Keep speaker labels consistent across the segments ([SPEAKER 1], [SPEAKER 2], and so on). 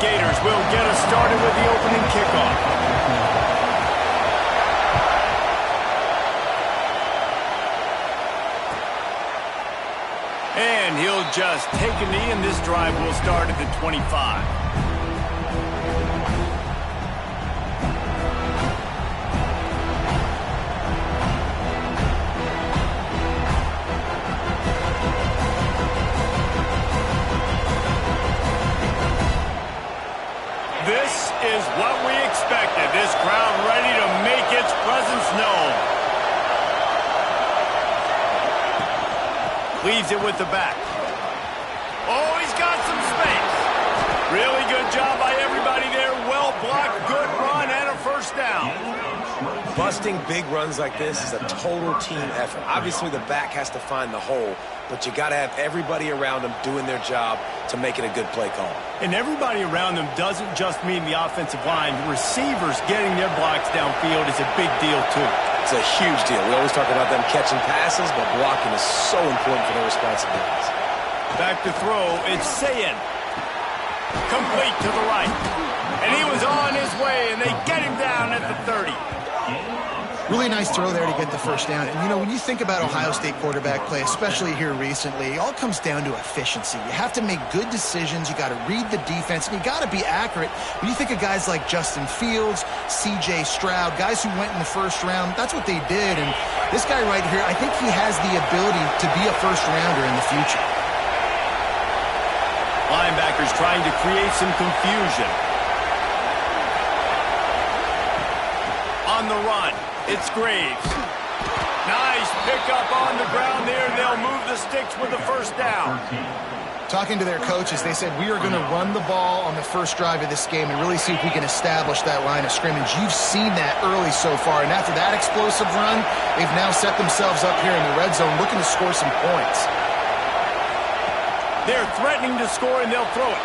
[SPEAKER 1] Gators will get us started with the opening kickoff. And he'll just take a knee, and this drive will start at the 25. This is what we expected. This crowd ready to make its presence known. Leaves it with the back. Oh, he's got some space. Really good job by everybody there. Well blocked, good run, and a first down.
[SPEAKER 2] Busting big runs like this is a total team effort. Obviously, the back has to find the hole, but you got to have everybody around them doing their job to make it a good play call.
[SPEAKER 1] And everybody around them doesn't just mean the offensive line. Receivers getting their blocks downfield is a big deal, too.
[SPEAKER 2] It's a huge deal. We always talk about them catching passes, but blocking is so important for their responsibilities.
[SPEAKER 1] Back to throw, it's Sayin. Complete to the right. And he was on his way, and they get him down at the 30.
[SPEAKER 3] Really nice throw there to get the first down. And, you know, when you think about Ohio State quarterback play, especially here recently, it all comes down to efficiency. You have to make good decisions. You got to read the defense, and you got to be accurate. When you think of guys like Justin Fields, C.J. Stroud, guys who went in the first round, that's what they did. And this guy right here, I think he has the ability to be a first-rounder in the future.
[SPEAKER 1] Linebackers trying to create some confusion. On the run. It's Graves. Nice pickup on the ground there. They'll move the sticks with the first down.
[SPEAKER 3] Talking to their coaches, they said, we are going to run the ball on the first drive of this game and really see if we can establish that line of scrimmage. You've seen that early so far, and after that explosive run, they've now set themselves up here in the red zone looking to score some points.
[SPEAKER 1] They're threatening to score, and they'll throw it.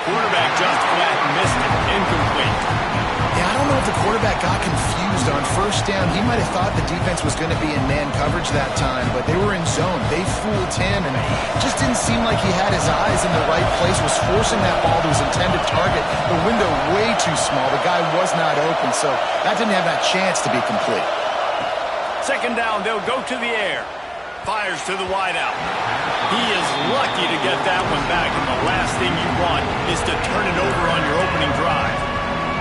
[SPEAKER 1] Quarterback just flat and missed it. Incomplete.
[SPEAKER 3] Yeah, I don't know if the quarterback got confused on first down. He might have thought the defense was going to be in man coverage that time, but they were in zone. They fooled him, and it just didn't seem like he had his eyes in the right place, was forcing that ball to his intended target. The window way too small. The guy was not open, so that didn't have that chance to be complete.
[SPEAKER 1] Second down, they'll go to the air. Fires to the wideout. He is lucky to get that one back, and the last thing you want is to turn it over on your opening drive.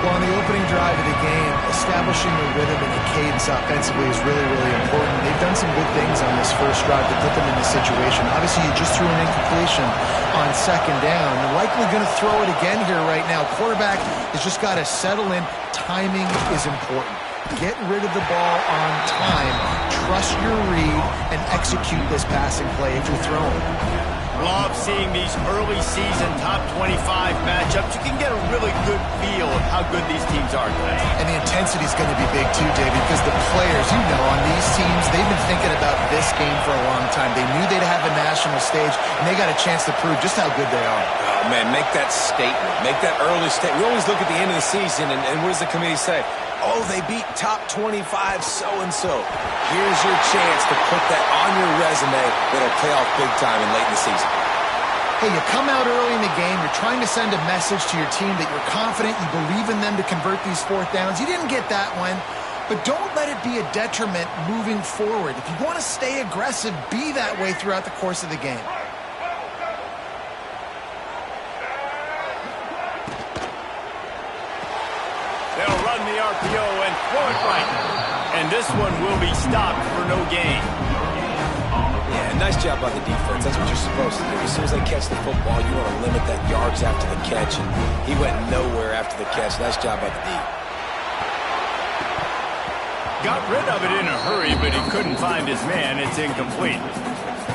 [SPEAKER 3] Well, on the opening drive of the game, establishing the rhythm and the cadence offensively is really, really important. They've done some good things on this first drive to put them in this situation. Obviously, you just threw an incompletion on second down. You're likely going to throw it again here right now. Quarterback has just got to settle in. Timing is important. Get rid of the ball on time. Trust your read and execute this passing play if you're throwing.
[SPEAKER 1] Love seeing these early season top 25 matchups. You can get a really good feel of how good these teams are, guys.
[SPEAKER 3] And the intensity is going to be big too, David, because the players, you know, on these teams, they've been thinking about this game for a long time. They knew they'd have a national stage, and they got a chance to prove just how good they are.
[SPEAKER 2] Oh, man, make that statement. Make that early statement. We always look at the end of the season, and what does the committee say? Oh, they beat top 25 so-and-so. Here's your chance to put that on your resume that'll pay off big time and late in the season.
[SPEAKER 3] Hey, you come out early in the game, you're trying to send a message to your team that you're confident, you believe in them to convert these fourth downs. You didn't get that one, but don't let it be a detriment moving forward. If you want to stay aggressive, be that way throughout the course of the game.
[SPEAKER 1] They'll run the RPO and throw it right. And this one will be stopped for no gain.
[SPEAKER 2] Yeah, nice job by the defense. That's what you're supposed to do. As soon as they catch the football, you want to limit that yards after the catch. And he went nowhere after the catch. Nice job by the D.
[SPEAKER 1] Got rid of it in a hurry, but he couldn't find his man. It's incomplete.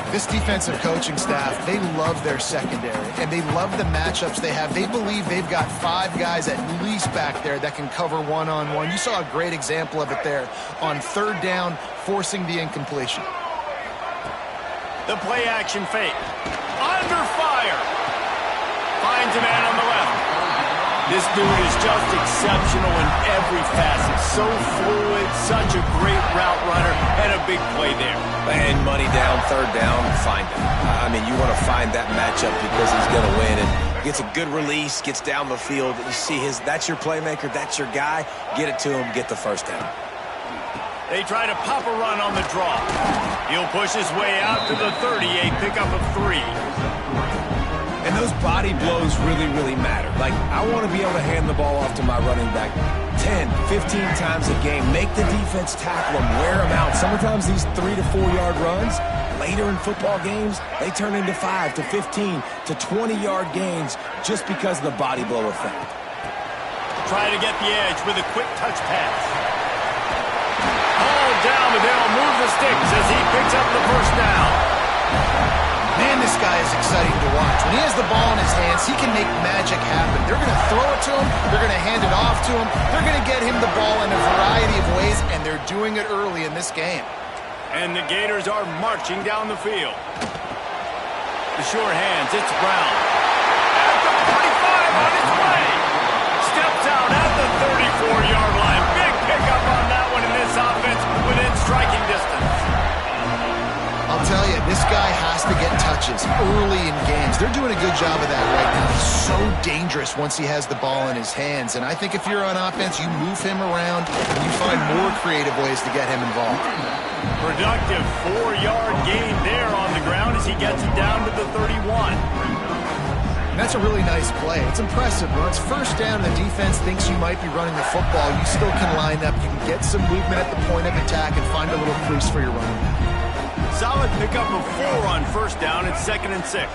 [SPEAKER 3] This defensive coaching staff, they love their secondary, and they love the matchups they have. They believe they've got 5 guys at least back there that can cover one-on-one. You saw a great example of it there on third down, forcing the incompletion.
[SPEAKER 1] The play-action fake. Under fire. Finds a man on the left. This dude is just exceptional in every facet. So fluid, such a great route runner, and a big play there.
[SPEAKER 2] And money down, third down, find him. I mean, you want to find that matchup because he's going to win. And Gets a good release, gets down the field. You see that's your playmaker, that's your guy. Get it to him, get the first down.
[SPEAKER 1] They try to pop a run on the draw. He'll push his way out to the 30, a pickup of 3.
[SPEAKER 2] And those body blows really, really matter. Like, I want to be able to hand the ball off to my running back 10, 15 times a game. Make the defense tackle him, wear him out. Sometimes these 3 to 4 yard runs, later in football games, they turn into 5 to 15 to 20-yard gains just because of the body blow effect.
[SPEAKER 1] Try to get the edge with a quick touch pass. All down, but they'll move the sticks as he picks up the first down.
[SPEAKER 3] Man, this guy is exciting to watch. When he has the ball in his hands, he can make magic happen. They're going to throw it to him. They're going to hand it off to him. They're going to get him the ball in a variety of ways, and they're doing it early in this game.
[SPEAKER 1] And the Gators are marching down the field. The short hands, it's Brown. At the 45 on his way. Steps out at the 34-yard line. Big pickup on that one in this offense within striking distance.
[SPEAKER 3] I'll tell you, this guy has to get touches early in games. They're doing a good job of that right now. He's so dangerous once he has the ball in his hands. And I think if you're on offense, you move him around and you find more creative ways to get him involved.
[SPEAKER 1] Productive 4-yard gain there on the ground as he gets it down to the 31.
[SPEAKER 3] And that's a really nice play. It's impressive. When it's first down, the defense thinks you might be running the football. You still can line up. You can get some movement at the point of attack and find a little crease for your running back.
[SPEAKER 1] Solid pickup of 4 on first down. It's 2nd and 6.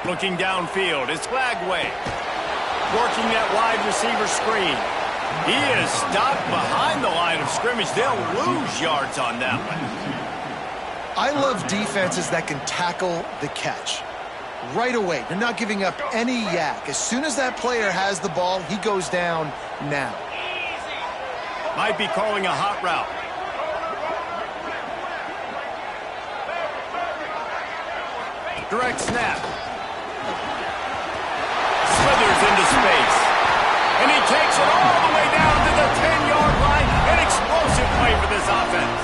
[SPEAKER 1] Looking downfield, it's Flagway. Working that wide receiver screen. He is stopped behind the line of scrimmage. They'll lose yards on that one.
[SPEAKER 3] I love defenses that can tackle the catch. Right away, you're not giving up any yak. As soon as that player has the ball, he goes down now.
[SPEAKER 1] Might be calling a hot route. Direct snap. Slithers into space. And he takes it all the way down to the 10-yard line. An explosive play for this offense.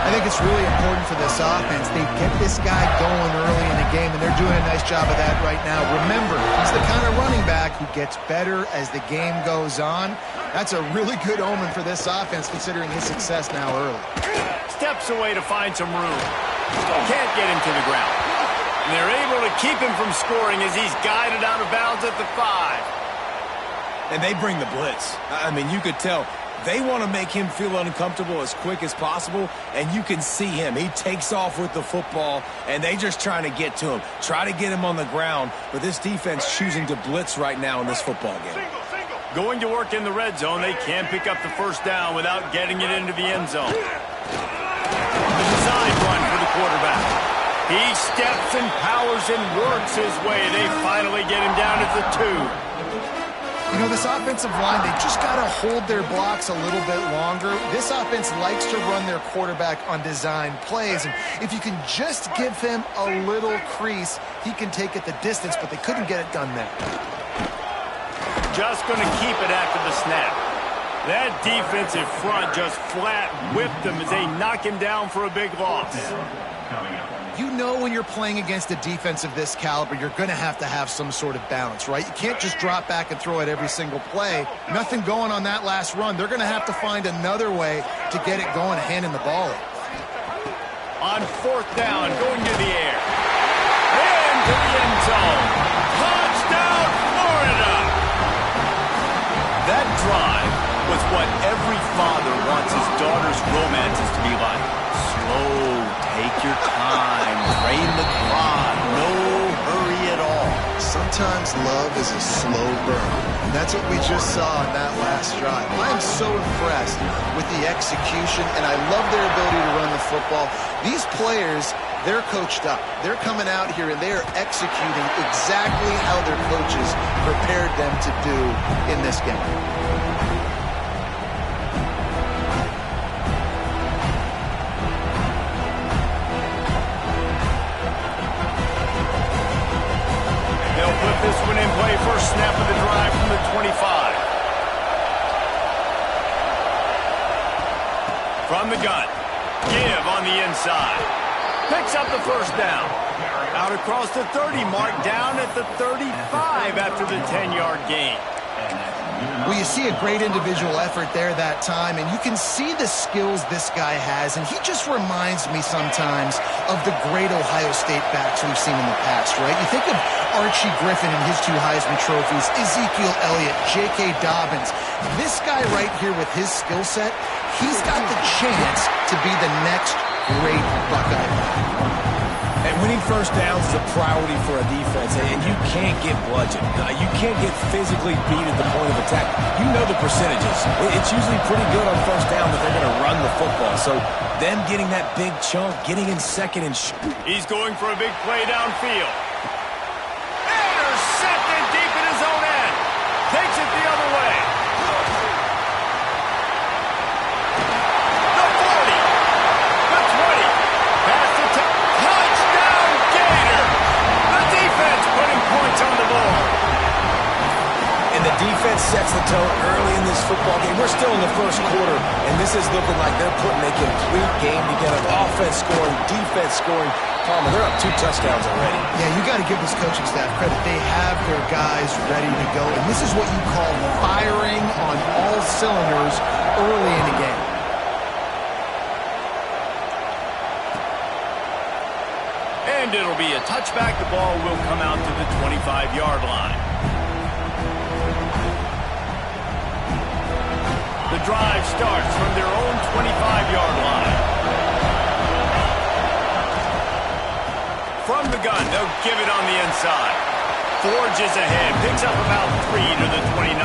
[SPEAKER 3] I think it's really important for this offense. They get this guy going early in the game, and they're doing a nice job of that right now. Remember, he's the kind of running back who gets better as the game goes on. That's a really good omen for this offense, considering his success now early.
[SPEAKER 1] Steps away to find some room. Can't get him to the ground. And they're able to keep him from scoring as he's guided out of bounds at the 5.
[SPEAKER 2] And they bring the blitz. I mean, you could tell they want to make him feel uncomfortable as quick as possible, and you can see him. He takes off with the football, and they just trying to get to him, try to get him on the ground, but this defense choosing to blitz right now in this football game.
[SPEAKER 1] Going to work in the red zone, they can pick up the first down without getting it into the end zone. The design run for the quarterback. He steps and powers and works his way. They finally get him down at the 2.
[SPEAKER 3] You know, this offensive line, they just got to hold their blocks a little bit longer. This offense likes to run their quarterback on design plays. And if you can just give him a little crease, he can take it the distance, but they couldn't get it done there.
[SPEAKER 1] Just going to keep it after the snap. That defensive front just flat whipped him as they knock him down for a big loss.
[SPEAKER 3] You know when you're playing against a defense of this caliber, you're going to have some sort of balance, right? You can't just drop back and throw it every single play. Nothing going on that last run. They're going to have to find another way to get it going, handing the ball in.
[SPEAKER 1] On 4th down, going to the air. Into the end zone. Touchdown, Florida! That drive was what every father wants his daughter's romances to be like. Slow, take your time, drain the clock, no hurry at all.
[SPEAKER 3] Sometimes love is a slow burn, and that's what we just saw in that last drive. I am so impressed with the execution, and I love their ability to run the football. These players, they're coached up. They're coming out here, and they are executing exactly how their coaches prepared them to do in this game.
[SPEAKER 1] Put this one in play. First snap of the drive from the 25. From the gun. Give on the inside. Picks up the first down. Out across the 30 mark, down at the 35 after the 10-yard gain.
[SPEAKER 3] Well, you see a great individual effort there that time, and you can see the skills this guy has, and he just reminds me sometimes of the great Ohio State backs we've seen in the past, right? You think of Archie Griffin and his 2 Heisman trophies, Ezekiel Elliott, J.K. Dobbins. This guy right here with his skill set, he's got the chance to be the next great Buckeye.
[SPEAKER 2] And winning first downs is a priority for a defense, and you can't get bludgeoned. You can't get physically beat at the point of attack. You know the percentages. It's usually pretty good on first down that they're going to run the football. So them getting that big chunk, getting in second and
[SPEAKER 1] he's going for a big play downfield. Intercepted deep in his own end. Takes it the other way. The 40. The 20. Pass to touchdown Gator. The defense putting points on the board.
[SPEAKER 2] And the defense sets the tone early in this football game. We're still in the first quarter, and this is looking like they're putting a complete game together. Offense scoring, defense scoring. Palmer, they're up 2 touchdowns already.
[SPEAKER 3] Yeah, you got to give this coaching staff credit. They have their guys ready to go, and this is what you call firing on all cylinders early in the game.
[SPEAKER 1] And it'll be a touchback. The ball will come out to the 25-yard line. The drive starts from their own 25-yard line. From the gun, they'll give it on the inside. Forges ahead, picks up about 3 to the 29.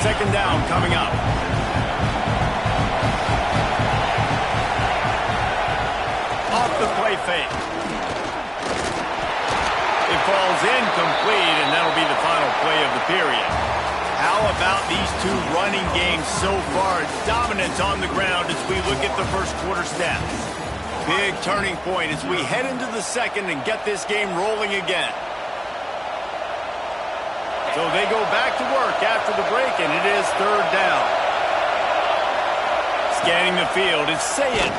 [SPEAKER 1] Second down coming up. Off the play fake. It falls incomplete, and that'll be the final play of the period. How about these 2 running games so far? Dominance on the ground as we look at the first quarter stats. Big turning point as we head into the second and get this game rolling again. So they go back to work after the break, and it is third down. Scanning the field, it's Sayed.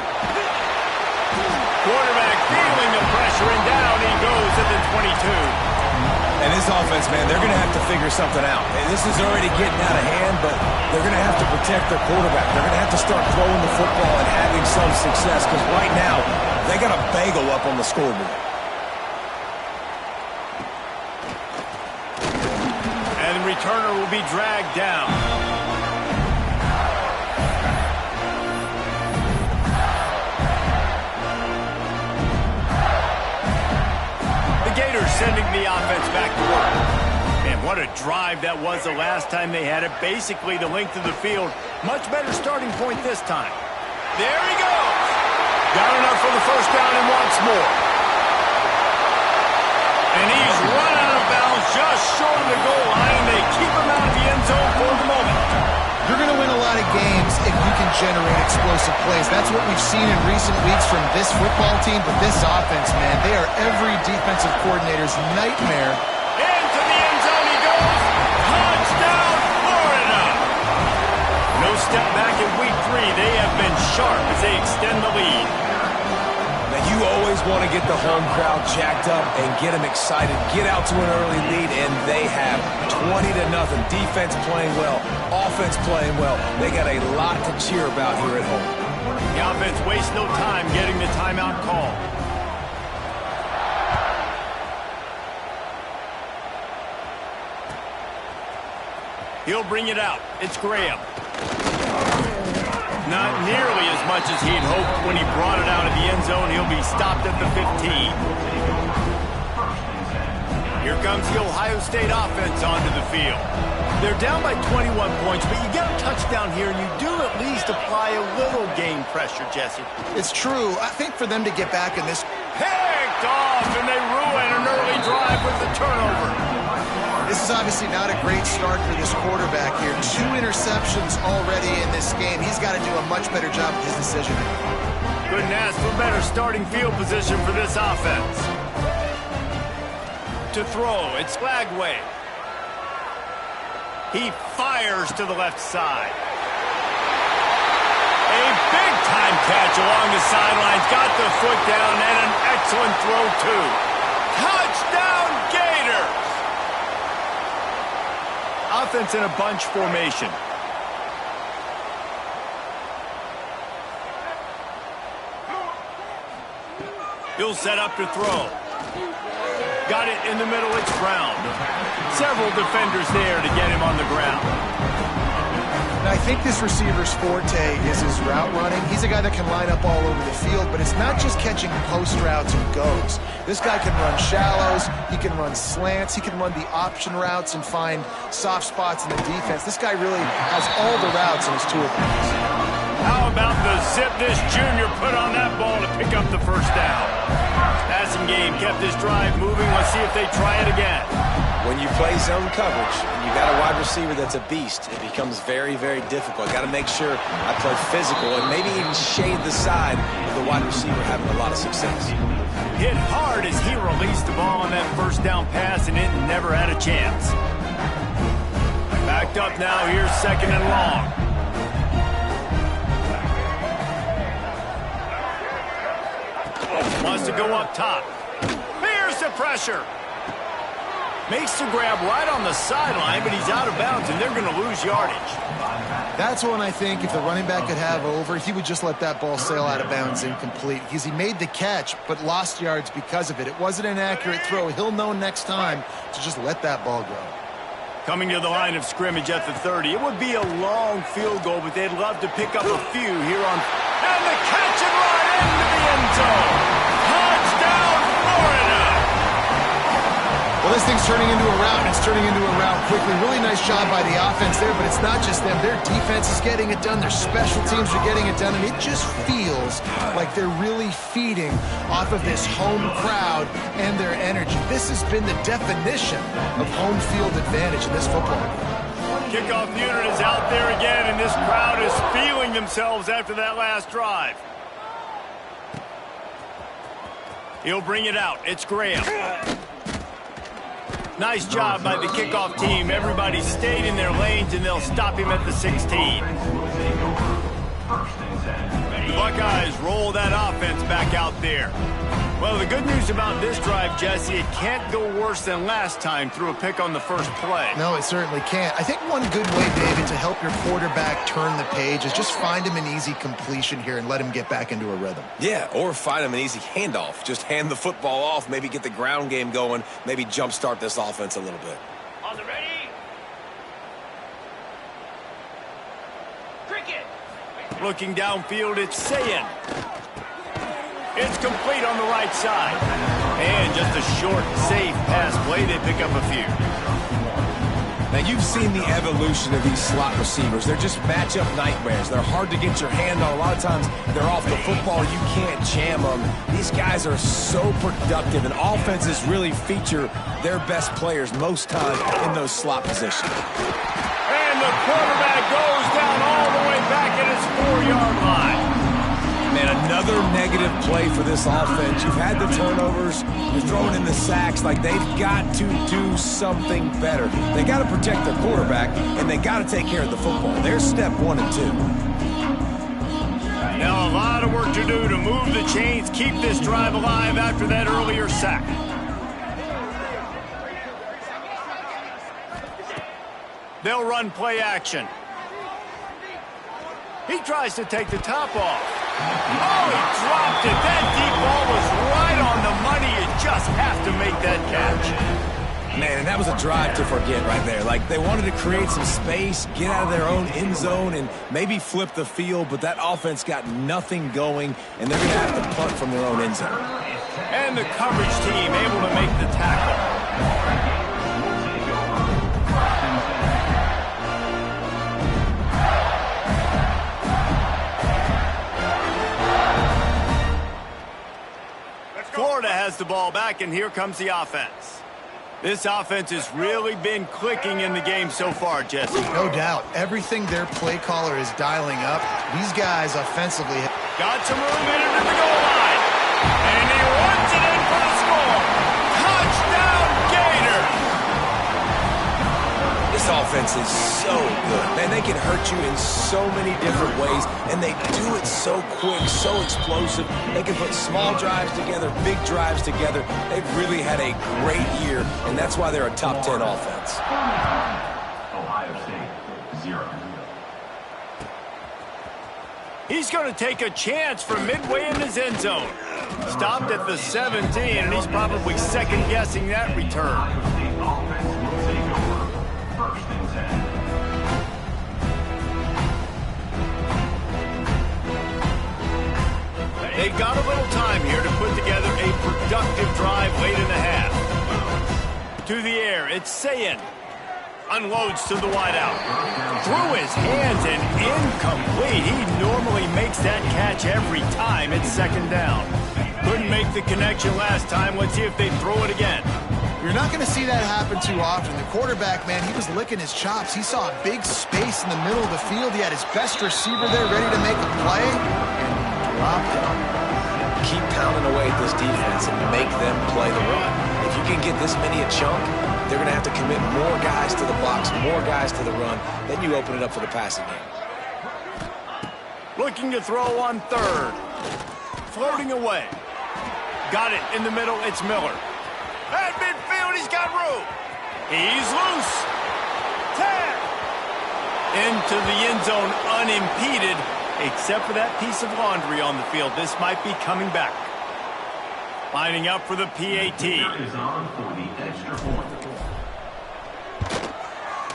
[SPEAKER 1] Quarterback feeling the pressure, and down he goes at the 22.
[SPEAKER 2] And this offense, man, they're going to have to figure something out. And this is already getting out of hand, but they're going to have to protect their quarterback. They're going to have to start throwing the football and having some success, because right now, they got a bagel up on the scoreboard.
[SPEAKER 1] And the returner will be dragged down. Gators sending the offense back to work. Man, what a drive that was the last time they had it. Basically the length of the field. Much better starting point this time. There he goes. Got enough for the first down and wants more. And he's run out of bounds just short of the goal line. They keep him out of the end zone for the moment.
[SPEAKER 3] You're going to win a lot of games if you can generate explosive plays. That's what we've seen in recent weeks from this football team, but this offense, man, they are every defensive coordinator's nightmare.
[SPEAKER 1] Into the end zone he goes. Touchdown, Florida. No step back in week 3. They have been sharp as they extend the lead.
[SPEAKER 2] Now, you always want to get the home crowd jacked up and get them excited, get out to an early lead, and they have 20-0. Defense playing well, offense playing well. They got a lot to cheer about here at home.
[SPEAKER 1] The offense wastes no time getting the timeout call. He'll bring it out. It's Graham. Not nearly as much as he'd hoped when he brought it out of the end zone. He'll be stopped at the 15. Here comes the Ohio State offense onto the field. They're down by 21 points, but you get a touchdown here, and you do at least apply a little game pressure, Jesse.
[SPEAKER 3] It's true. I think for them to get back in this...
[SPEAKER 1] Picked off, and they ruin an early drive with the turnover.
[SPEAKER 3] This is obviously not a great start for this quarterback here. 2 interceptions already in this game. He's got to do a much better job with his decision.
[SPEAKER 1] Couldn't ask for better starting field position for this offense. To throw, it's Flagway. He fires to the left side. A big Big-time catch along the sidelines. Got the foot down and an excellent throw, too. Touchdown, Gators! Offense in a bunch formation. He'll set up to throw. Got it in the middle. It's Brown. Several defenders there to get him on the ground.
[SPEAKER 3] Now, I think this receiver's forte is his route running. He's a guy that can line up all over the field, but it's not just catching post routes and goes. This guy can run shallows, he can run slants, he can run the option routes and find soft spots in the defense. This guy really has all the routes in his toolbox.
[SPEAKER 1] How about the zip this junior put on that ball to pick up the first down? Passing game kept this drive moving. Let's see if they try it again.
[SPEAKER 2] When you play zone coverage and you got a wide receiver that's a beast, it becomes very, very difficult. Got to make sure I play physical and maybe even shade the side of the wide receiver having a lot of success.
[SPEAKER 1] Hit hard as he released the ball on that first down pass, and it never had a chance. Backed up now. Here's second and long. Wants to go up top. Here's the pressure. Makes the grab right on the sideline, but he's out of bounds, and they're going to lose yardage.
[SPEAKER 3] That's one I think if the running back could have over, he would just let that ball sail out of bounds incomplete. Because he made the catch, but lost yards because of it. It wasn't an accurate throw. He'll know next time to just let that ball go.
[SPEAKER 1] Coming to the line of scrimmage at the 30. It would be a long field goal, but they'd love to pick up a few here on... And the catch and run into the end zone. Touchdown, Florida!
[SPEAKER 3] Well, this thing's turning into a route, and it's turning into a route quickly. Really nice job by the offense there, but it's not just them. Their defense is getting it done. Their special teams are getting it done, and it just feels like they're really feeding off of this home crowd and their energy. This has been the definition of home field advantage in this football game.
[SPEAKER 1] Kickoff unit is out there again, and this crowd is feeling themselves after that last drive. He'll bring it out. It's Graham. Nice job by the kickoff team. Everybody stayed in their lanes, and they'll stop him at the 16. The Buckeyes roll that offense back out there. Well, the good news about this drive, Jesse, it can't go worse than last time through a pick on the first play.
[SPEAKER 3] No, it certainly can't. I think one good way, David, to help your quarterback turn the page is just find him an easy completion here and let him get back into a rhythm.
[SPEAKER 2] Yeah, or find him an easy handoff. Just hand the football off, maybe get the ground game going, maybe jumpstart this offense a little bit.
[SPEAKER 1] On the ready? Cricket! Looking downfield, it's Sayin. It's complete on the right side. And just a short, safe pass play. They pick up a few.
[SPEAKER 2] Now, you've seen the evolution of these slot receivers. They're just matchup nightmares. They're hard to get your hand on. A lot of times, they're off the football. You can't jam them. These guys are so productive, and offenses really feature their best players most times in those slot positions.
[SPEAKER 1] And the quarterback goes down all the way back at his 4-yard line.
[SPEAKER 2] Man, another negative play for this offense. You've had the turnovers. You're throwing in the sacks. Like, they've got to do something better. They got to protect their quarterback, and they got to take care of the football. There's step 1 and 2.
[SPEAKER 1] Now a lot of work to do to move the chains, keep this drive alive after that earlier sack. They'll run play action. He tries to take the top off. Oh, he dropped it. That deep ball was right on the money. You just have to make that catch.
[SPEAKER 2] Man, and that was a drive to forget right there. Like, they wanted to create some space, get out of their own end zone, and maybe flip the field, but that offense got nothing going, and they're going to have to punt from their own end zone.
[SPEAKER 1] And the coverage team able to make the tackle. Florida has the ball back, and here comes the offense. This offense has really been clicking in the game so far, Jesse.
[SPEAKER 3] No doubt. Everything their play caller is dialing up, these guys offensively...
[SPEAKER 1] Got some room in into the goal line. And he runs it in for the score. Touchdown, Gators!
[SPEAKER 2] This This offense is so good. Man, they can hurt you in so many different ways, and they do it so quick, so explosive. They can put small drives together, big drives together. They've really had a great year, and that's why they're a top 10 offense.
[SPEAKER 4] Ohio State, 0.
[SPEAKER 1] He's going to take a chance from midway in his end zone. Stopped at the 17, and he's probably second-guessing that return. They've got a little time here to put together a productive drive late in the half. To the air, it's Sayin. Unloads to the wideout. Through his hands and incomplete. He normally makes that catch every time. It's second down. Couldn't make the connection last time. Let's see if they throw it again.
[SPEAKER 3] You're not going to see that happen too often. The quarterback, man, he was licking his chops. He saw a big space in the middle of the field. He had his best receiver there ready to make a play, and dropped it.
[SPEAKER 2] Keep pounding away at this defense and make them play the run. If you can get this many a chunk, they're going to have to commit more guys to the box, more guys to the run. Then you open it up for the passing game.
[SPEAKER 1] Looking to throw on third. Floating away. Got it in the middle. It's Miller. At midfield, he's got room. He's loose. 10. Into the end zone unimpeded, except for that piece of laundry on the field. This might be coming back. Lining up for the PAT.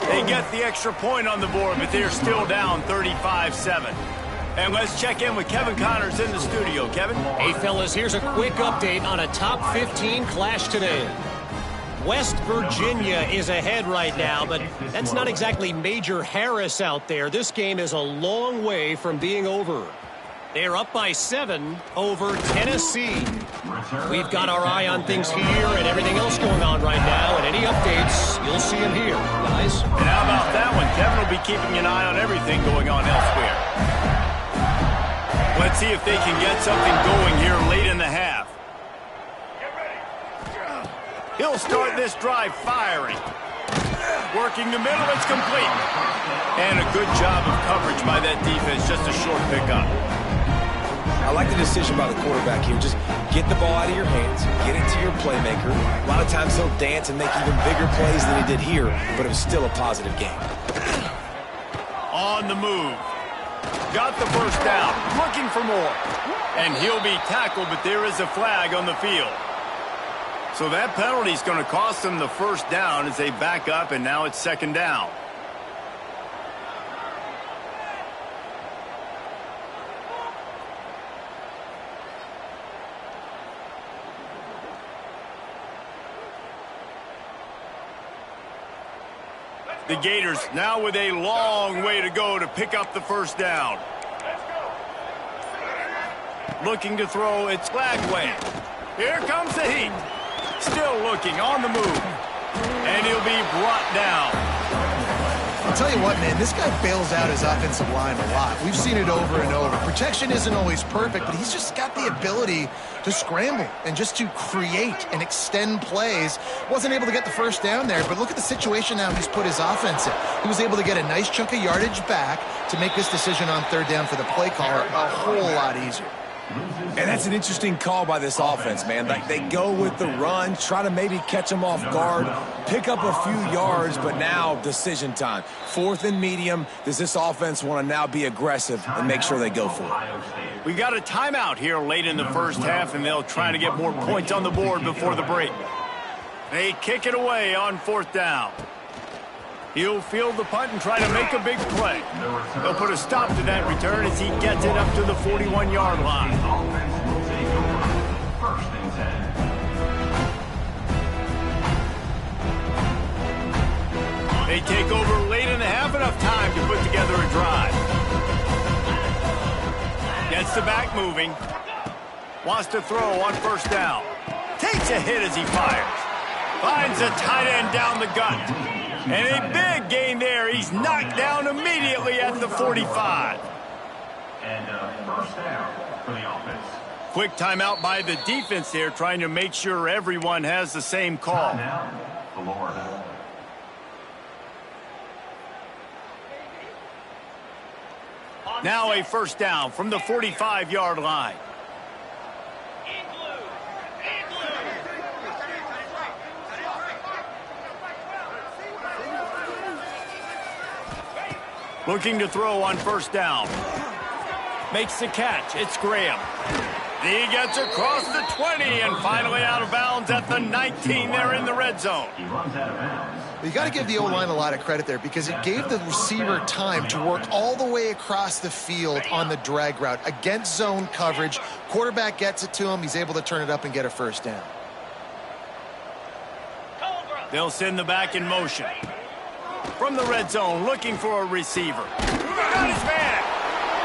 [SPEAKER 1] They get the extra point on the board, but they're still down 35-7. And let's check in with Kevin Connors in the studio. Kevin?
[SPEAKER 5] Hey, fellas, here's a quick update on a top 15 clash today. West Virginia is ahead right now, but that's not exactly Major Harris out there. This game is a long way from being over. They're up by 7 over Tennessee. We've got our eye on things here and everything else going on right now, and any updates, you'll see them here, guys.
[SPEAKER 1] And how about that one? Kevin will be keeping an eye on everything going on elsewhere. Let's see if they can get something going here late in the half. He'll start this drive firing. Working the middle, it's complete. And a good job of coverage by that defense, just a short pickup.
[SPEAKER 2] I like the decision by the quarterback here. Just get the ball out of your hands, get it to your playmaker. A lot of times he'll dance and make even bigger plays than he did here, but it was still a positive game.
[SPEAKER 1] On the move. Got the first down, looking for more. And he'll be tackled, but there is a flag on the field. So that penalty is going to cost them the first down as they back up, and now it's second down. The Gators now with a long way to go to pick up the first down. Looking to throw, it's Flagway. Here comes the heat. Still looking, on the move. And he'll be brought down.
[SPEAKER 3] I'll tell you what, man, this guy bails out his offensive line a lot. We've seen it over and over. Protection isn't always perfect, but he's just got the ability to scramble and just to create and extend plays. Wasn't able to get the first down there, but look at the situation now he's put his offense in. He was able to get a nice chunk of yardage back to make this decision on third down for the play caller a whole lot easier.
[SPEAKER 2] And that's an interesting call by this offense, man. Like, they go with the run, try to maybe catch them off guard, pick up a few yards, but now decision time. 4th and medium. Does this offense want to now be aggressive and make sure they go for it?
[SPEAKER 1] We got a timeout here late in the first half, and they'll try to get more points on the board before the break. They kick it away on 4th down. He'll field the punt and try to make a big play. They'll put a stop to that return as he gets it up to the 41-yard line. They take over late in the half, enough time to put together a drive. Gets the back moving. Wants to throw on first down. Takes a hit as he fires. Finds a tight end down the gut. And a big gain there. He's knocked down immediately at the 45.
[SPEAKER 4] And first down for the offense.
[SPEAKER 1] Quick timeout by the defense there, trying to make sure everyone has the same call.
[SPEAKER 4] Now, Florida.
[SPEAKER 1] Now a first down from the 45-yard line. Looking to throw on first down. Makes the catch. It's Graham. He gets across the 20 and finally out of bounds at the 19 there in the red zone.
[SPEAKER 4] He runs out of bounds.
[SPEAKER 3] You got to give the O-line a lot of credit there because it gave the receiver time to work all the way across the field on the drag route. Against zone coverage, quarterback gets it to him. He's able to turn it up and get a first down.
[SPEAKER 1] They'll send the back in motion. From the red zone, looking for a receiver. Got his man.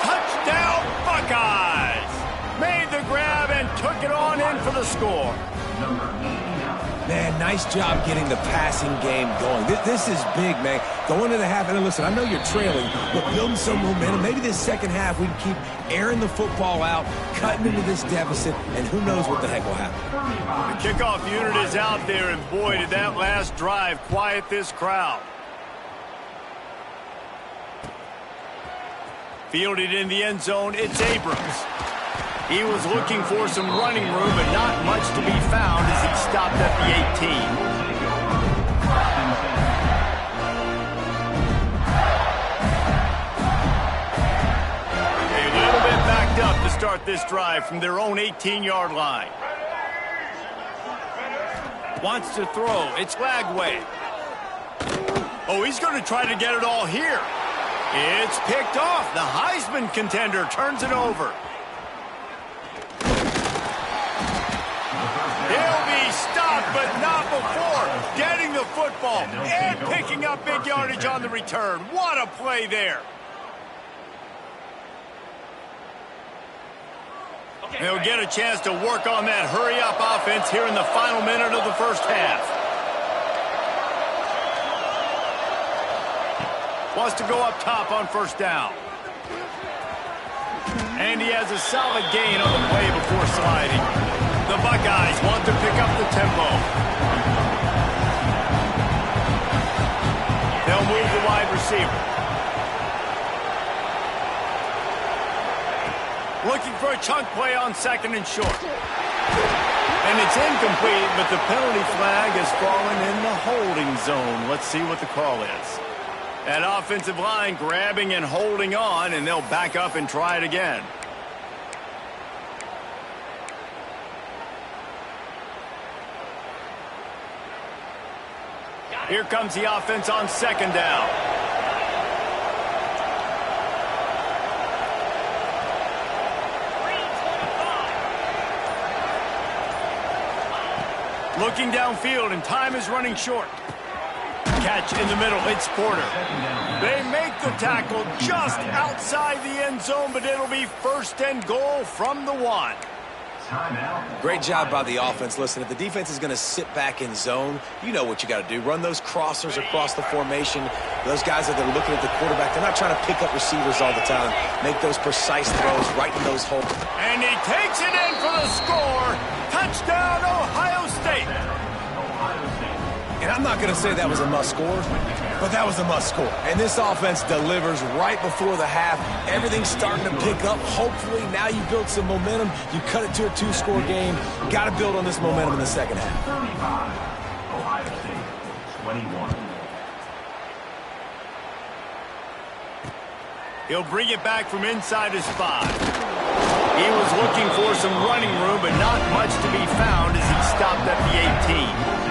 [SPEAKER 1] Touchdown, Buckeyes. Made the grab and took it on in for the score.
[SPEAKER 2] Man, nice job getting the passing game going. This is big, man. Going to the half, and listen, I know you're trailing, but building some momentum. Maybe this second half we can keep airing the football out, cutting into this deficit, and who knows what the heck will happen.
[SPEAKER 1] The kickoff unit is out there, and boy, did that last drive quiet this crowd. Fielded in the end zone, it's Abrams. He was looking for some running room, but not much to be found as he stopped at the 18. A little bit backed up to start this drive from their own 18-yard line. Wants to throw. It's Lagway. Oh, he's going to try to get it all here. It's picked off. The Heisman contender turns it over. He'll be stopped, but not before getting the football and picking up big yardage on the return. What a play there. They'll get a chance to work on that hurry-up offense here in the final minute of the first half. Wants to go up top on first down. And he has a solid gain on the play before sliding. The Buckeyes want to pick up the tempo. They'll move the wide receiver. Looking for a chunk play on second and short. And it's incomplete, but the penalty flag has fallen in the holding zone. Let's see what the call is. That offensive line grabbing and holding on, and they'll back up and try it again. Here comes the offense on second down. Looking downfield, and time is running short. Catch in the middle, it's Porter. They make the tackle just outside the end zone, but it'll be first and goal from the 1.
[SPEAKER 2] Great job by the offense. Listen, if the defense is going to sit back in zone, you know what you got to do. Run those crossers across the formation. Those guys that are looking at the quarterback, they're not trying to pick up receivers all the time. Make those precise throws right in those holes.
[SPEAKER 1] And he takes it in for the score. Touchdown, Ohio State.
[SPEAKER 2] And I'm not going to say that was a must score, but that was a must score. And this offense delivers right before the half. Everything's starting to pick up. Hopefully now you build some momentum. You cut it to a 2-score game. Got to build on this momentum in the second half.
[SPEAKER 4] 35, Ohio State, 21.
[SPEAKER 1] He'll bring it back from inside his 5. He was looking for some running room, but not much to be found as he stopped at the 18.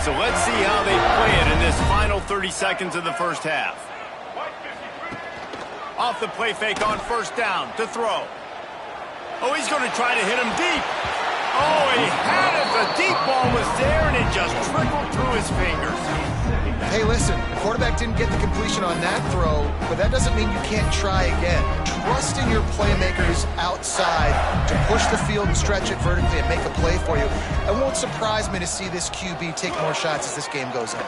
[SPEAKER 1] So let's see how they play it in this final 30 seconds of the first half. Off the play fake on first down to throw. Oh, he's going to try to hit him deep. Oh, he had it. The deep ball was there, and it just trickled through his fingers.
[SPEAKER 3] Hey, listen, the quarterback didn't get the completion on that throw, but that doesn't mean you can't try again. Trust in your playmakers outside to push the field and stretch it vertically and make a play for you. It won't surprise me to see this QB take more shots as this game goes on.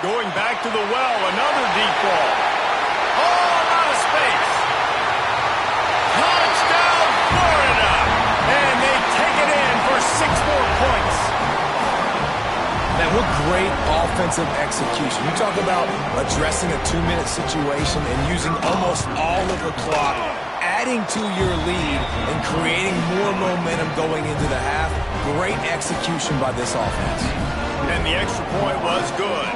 [SPEAKER 1] Going back to the well, another deep ball. Oh, out of space. Touchdown, Florida. And they take it in for 6 more points.
[SPEAKER 2] Man, What great offensive execution. You talk about addressing a 2-minute situation and using almost all of the clock, adding to your lead and creating more momentum going into the half. Great execution by this offense.
[SPEAKER 1] And the extra point was good.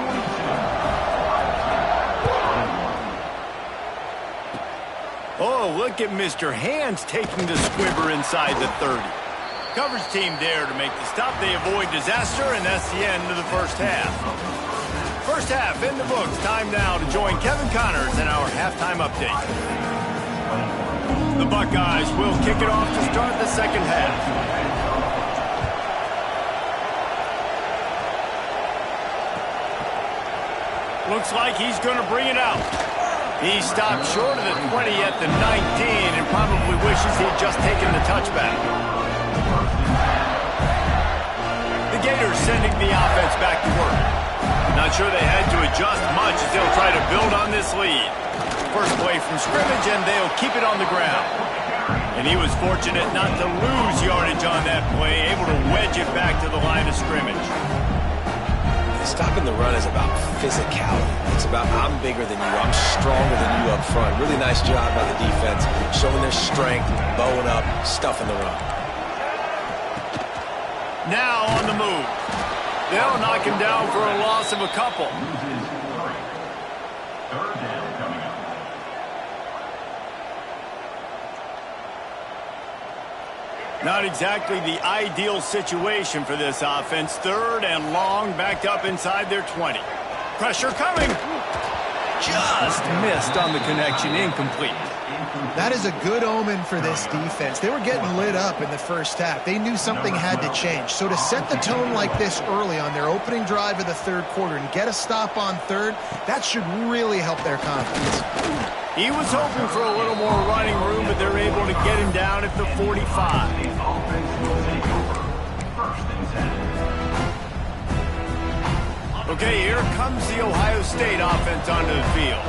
[SPEAKER 1] Oh, look at Mr. Hands taking the squibber inside the 30. Coverage team there to make the stop. They avoid disaster, and that's the end of the first half. First half in the books. Time now to join Kevin Connors in our halftime update. The Buckeyes will kick it off to start the second half. Looks like he's going to bring it out. He stopped short of the 20 at the 19 and probably wishes he'd just taken the touchback. The Gators sending the offense back to work. Not sure they had to adjust much as they'll try to build on this lead. First play from scrimmage, and they'll keep it on the ground. And he was fortunate not to lose yardage on that play, able to wedge it back to the line of scrimmage.
[SPEAKER 2] Stopping the run is about physicality. It's about I'm bigger than you, I'm stronger than you up front. Really nice job by the defense, showing their strength, bowing up, stuffing the run.
[SPEAKER 1] Now on the move. They'll knock him down for a loss of a couple.
[SPEAKER 4] Third down coming up.
[SPEAKER 1] Not exactly the ideal situation for this offense. Third and long, backed up inside their 20. Pressure coming. Just missed on the connection, incomplete.
[SPEAKER 3] That is a good omen for this defense. They were getting lit up in the first half. They knew something had to change. So to set the tone like this early on their opening drive of the third quarter and get a stop on third, that should really help their confidence.
[SPEAKER 1] He was hoping for a little more running room, but they're able to get him down at the 45.
[SPEAKER 4] Offense will take over. First and 10.
[SPEAKER 1] Okay, here comes the Ohio State offense onto the field.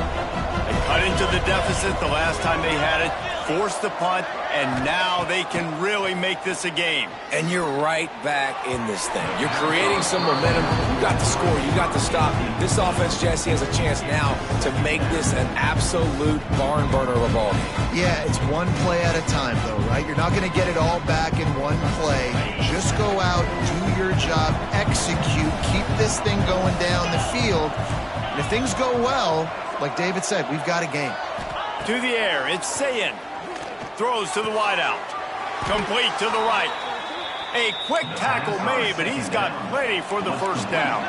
[SPEAKER 1] They cut into the deficit the last time they had it, forced the punt, and now they can really make this a game.
[SPEAKER 2] And you're right back in this thing. You're creating some momentum. You got the score. You got the stop. This offense, Jesse, has a chance now to make this an absolute barn burner of a ball game.
[SPEAKER 3] Yeah, it's one play at a time, though, right? You're not going to get it all back in one play. Just go out, do your job, execute, keep this thing going down the field. And if things go well, like David said, we've got a game.
[SPEAKER 1] To the air, it's Sayin. Throws to the wideout. Complete to the right. A quick tackle made, but he's got plenty for the first down.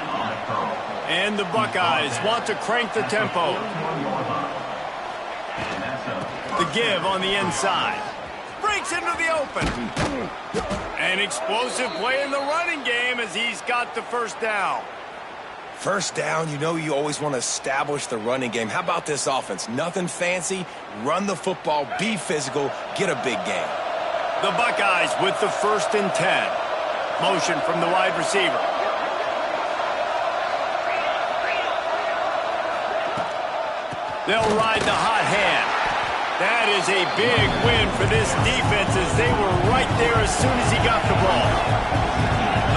[SPEAKER 1] And the Buckeyes want to crank the tempo. The give on the inside. Breaks into the open. An explosive play in the running game as he's got the first down.
[SPEAKER 2] First down, you know you always want to establish the running game. How about this offense? Nothing fancy. Run the football, be physical, get a big gain.
[SPEAKER 1] The Buckeyes with the first and 10. Motion from the wide receiver. They'll ride the hot hand. That is a big win for this defense as they were right there as soon as he got the ball.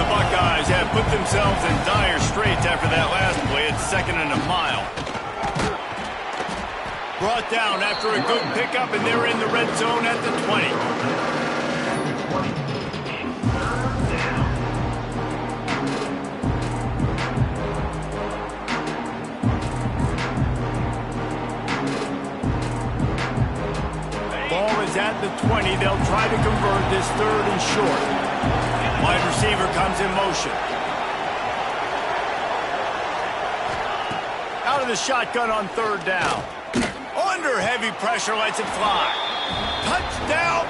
[SPEAKER 1] The Buckeyes have put themselves in dire straits after that last play at 2nd and a mile. Brought down after a good pickup, and they're in the red zone at the 20. Ball is at the 20. They'll try to convert this third and short. Wide receiver comes in motion. Out of the shotgun on third down. Under heavy pressure, lets it fly. Touchdown!